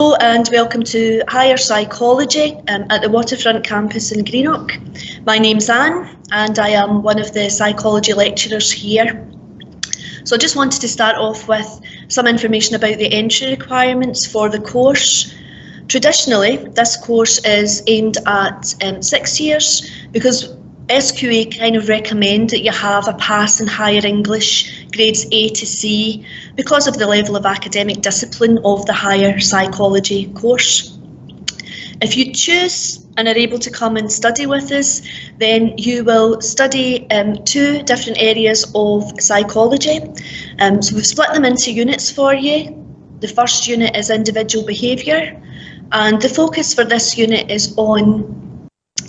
Hello and welcome to Higher Psychology at the Waterfront campus in Greenock. My name's Anne and I am one of the psychology lecturers here. So I just wanted to start off with some information about the entry requirements for the course. Traditionally, this course is aimed at 6 years because SQA kind of recommend that you have a pass in higher English, grades A to C, because of the level of academic discipline of the higher psychology course. If you choose and are able to come and study with us, then you will study two different areas of psychology. So we've split them into units for you. The first unit is individual behaviour, and the focus for this unit is on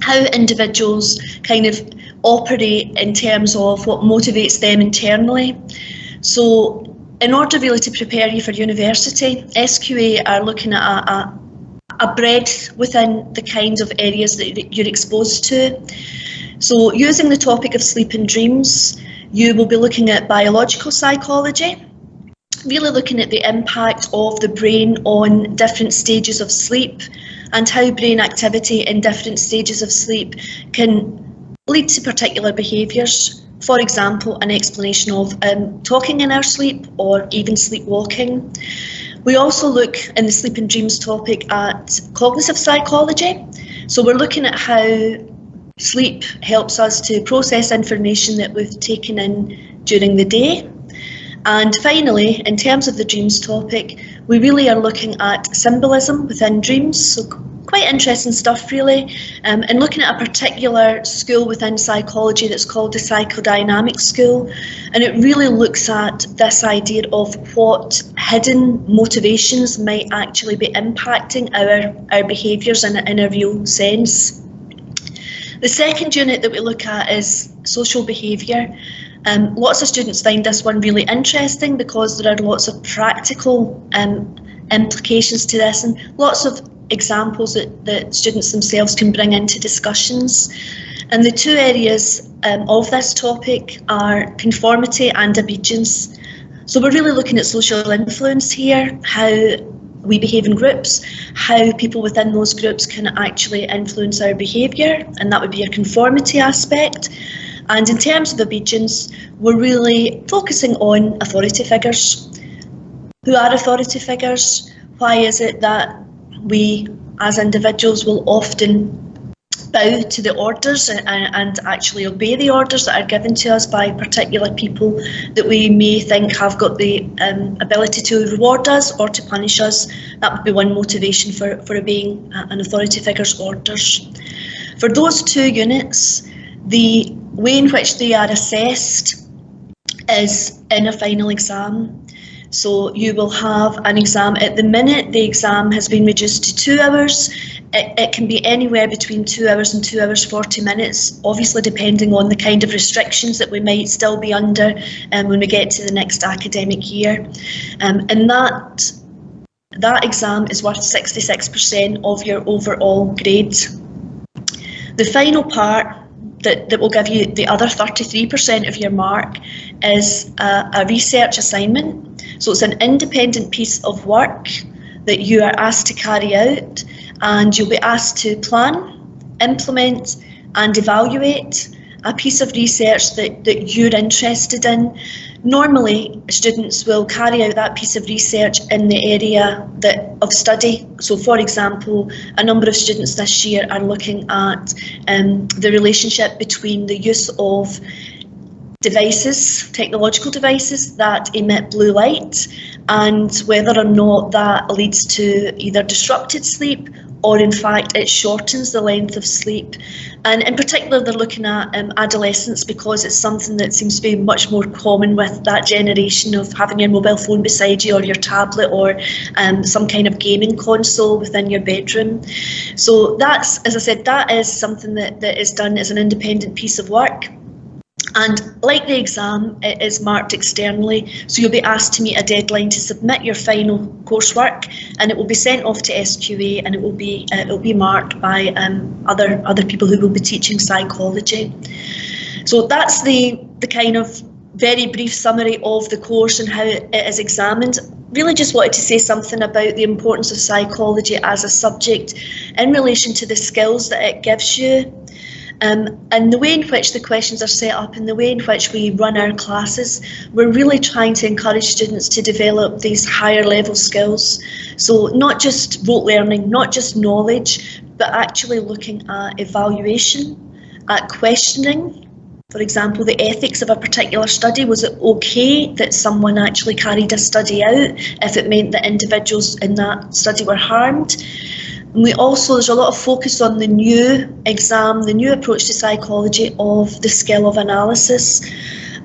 how individuals kind of operate in terms of what motivates them internally. So in order really to prepare you for university, SQA are looking at a breadth within the kinds of areas that you're exposed to. So using the topic of sleep and dreams, you will be looking at biological psychology, really looking at the impact of the brain on different stages of sleep and how brain activity in different stages of sleep can lead to particular behaviours. For example, an explanation of talking in our sleep or even sleepwalking. We also look in the sleep and dreams topic at cognitive psychology. So we're looking at how sleep helps us to process information that we've taken in during the day. And finally, in terms of the dreams topic, we really are looking at symbolism within dreams, so quite interesting stuff really, and looking at a particular school within psychology that's called the psychodynamic school, and it really looks at this idea of what hidden motivations might actually be impacting our behaviours in a real sense. The second unit that we look at is social behaviour. Lots of students find this one really interesting because there are lots of practical implications to this and lots of examples that students themselves can bring into discussions. And the two areas of this topic are conformity and obedience. So we're really looking at social influence here, how we behave in groups, how people within those groups can actually influence our behaviour, and that would be a conformity aspect. And in terms of obedience, we're really focusing on authority figures. Who are authority figures? Why is it that we as individuals will often bow to the orders and actually obey the orders that are given to us by particular people that we may think have got the ability to reward us or to punish us? That would be one motivation for obeying an authority figure's orders. For those two units, the way in which they are assessed is in a final exam. So you will have an exam. At the minute, the exam has been reduced to 2 hours. It can be anywhere between 2 hours and 2 hours 40 minutes, obviously depending on the kind of restrictions that we might still be under when we get to the next academic year. And that exam is worth 66% of your overall grade. The final part that will give you the other 33% of your mark is a research assignment. So it's an independent piece of work that you are asked to carry out, and you'll be asked to plan, implement and evaluate a piece of research that you're interested in. Normally, students will carry out that piece of research in the area of study. So, for example, a number of students this year are looking at the relationship between the use of devices, technological devices that emit blue light, and whether or not that leads to either disrupted sleep or in fact it shortens the length of sleep. And in particular they're looking at adolescence because it's something that seems to be much more common with that generation of having your mobile phone beside you or your tablet or some kind of gaming console within your bedroom. So that's, as I said, that is something that is done as an independent piece of work. And like the exam, it is marked externally, so you'll be asked to meet a deadline to submit your final coursework, and it will be sent off to SQA, and it will be marked by other people who will be teaching psychology. So that's the kind of very brief summary of the course and how it is examined. really just wanted to say something about the importance of psychology as a subject in relation to the skills that it gives you. And the way in which the questions are set up and the way in which we run our classes, we're really trying to encourage students to develop these higher level skills. So not just rote learning, not just knowledge, but actually looking at evaluation, at questioning. For example, the ethics of a particular study. Was it okay that someone actually carried a study out if it meant that individuals in that study were harmed? And there's a lot of focus on the new exam, the new approach to psychology of the skill of analysis.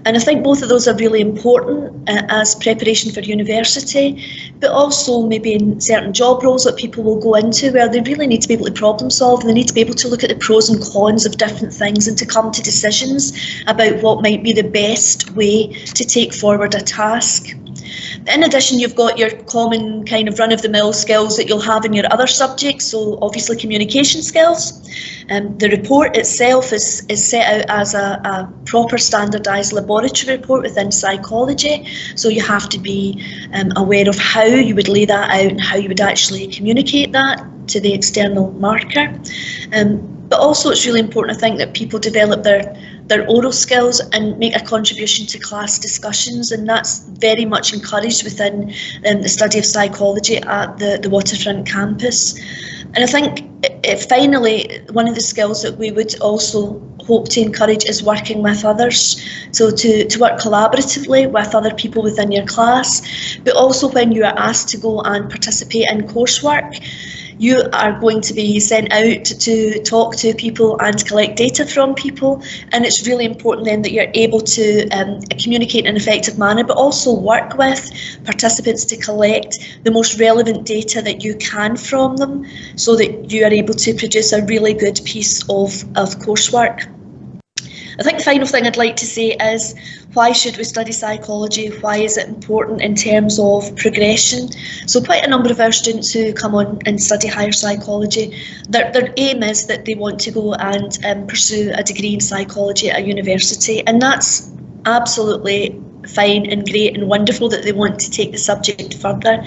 And I think both of those are really important as preparation for university, but also maybe in certain job roles that people will go into where they really need to be able to problem solve, and they need to be able to look at the pros and cons of different things and to come to decisions about what might be the best way to take forward a task. In addition, you've got your common kind of run-of-the-mill skills that you'll have in your other subjects, so obviously communication skills. The report itself is set out as a proper standardised laboratory report within psychology, so you have to be aware of how you would lay that out and how you would actually communicate that to the external marker. But also it's really important, I think, that people develop their oral skills and make a contribution to class discussions, and that's very much encouraged within the study of psychology at the Waterfront campus. And I think finally, one of the skills that we would also hope to encourage is working with others. So to work collaboratively with other people within your class, but also when you are asked to go and participate in coursework, you are going to be sent out to talk to people and collect data from people, and it's really important then that you're able to communicate in an effective manner, but also work with participants to collect the most relevant data that you can from them so that you are able to produce a really good piece of coursework. I think the final thing I'd like to say is, why should we study psychology? Why is it important in terms of progression? So quite a number of our students who come on and study higher psychology, their aim is that they want to go and pursue a degree in psychology at a university, and that's absolutely fine and great and wonderful that they want to take the subject further.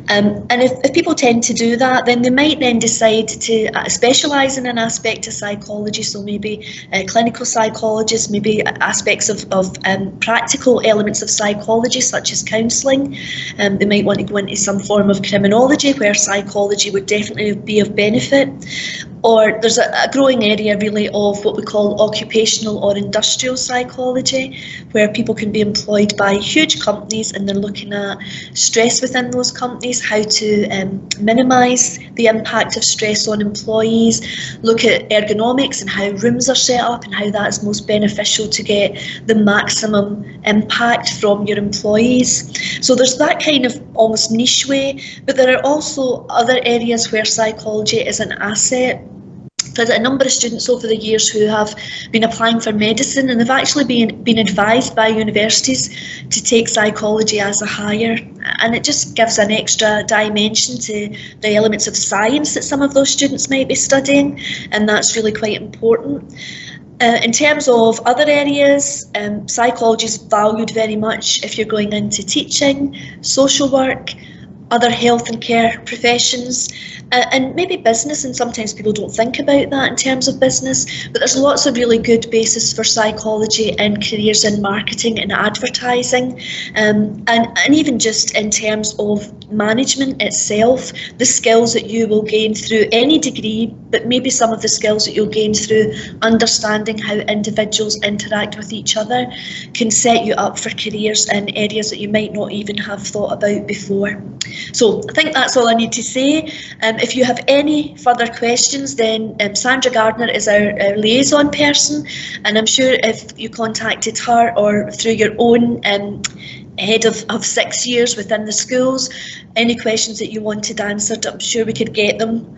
And if people tend to do that, then they might then decide to specialise in an aspect of psychology, so maybe clinical psychologists, maybe aspects of practical elements of psychology, such as counselling. They might want to go into some form of criminology, where psychology would definitely be of benefit. Or there's a growing area really of what we call occupational or industrial psychology, where people can be employed by huge companies and they're looking at stress within those companies, how to minimise the impact of stress on employees, look at ergonomics and how rooms are set up and how that is most beneficial to get the maximum impact from your employees. So there's that kind of almost niche way, but there are also other areas where psychology is an asset. I've had a number of students over the years who have been applying for medicine, and they've actually been advised by universities to take psychology as a higher, and it just gives an extra dimension to the elements of science that some of those students might be studying, and that's really quite important. In terms of other areas, psychology is valued very much if you're going into teaching, social work, other health and care professions, and maybe business, and sometimes people don't think about that in terms of business, but there's lots of really good basis for psychology in careers in marketing and advertising, and even just in terms of management itself, the skills that you will gain through any degree, but maybe some of the skills that you'll gain through understanding how individuals interact with each other can set you up for careers in areas that you might not even have thought about before. So I think that's all I need to say. If you have any further questions, then Sandra Gardner is our liaison person, and I'm sure if you contacted her or through your own head of 6 years within the schools, any questions that you wanted answered, I'm sure we could get them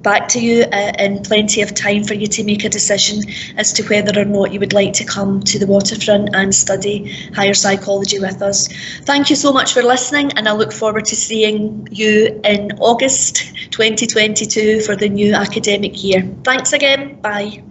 back to you in plenty of time for you to make a decision as to whether or not you would like to come to the Waterfront and study higher psychology with us. Thank you so much for listening, and I look forward to seeing you in August 2022 for the new academic year. Thanks again. Bye.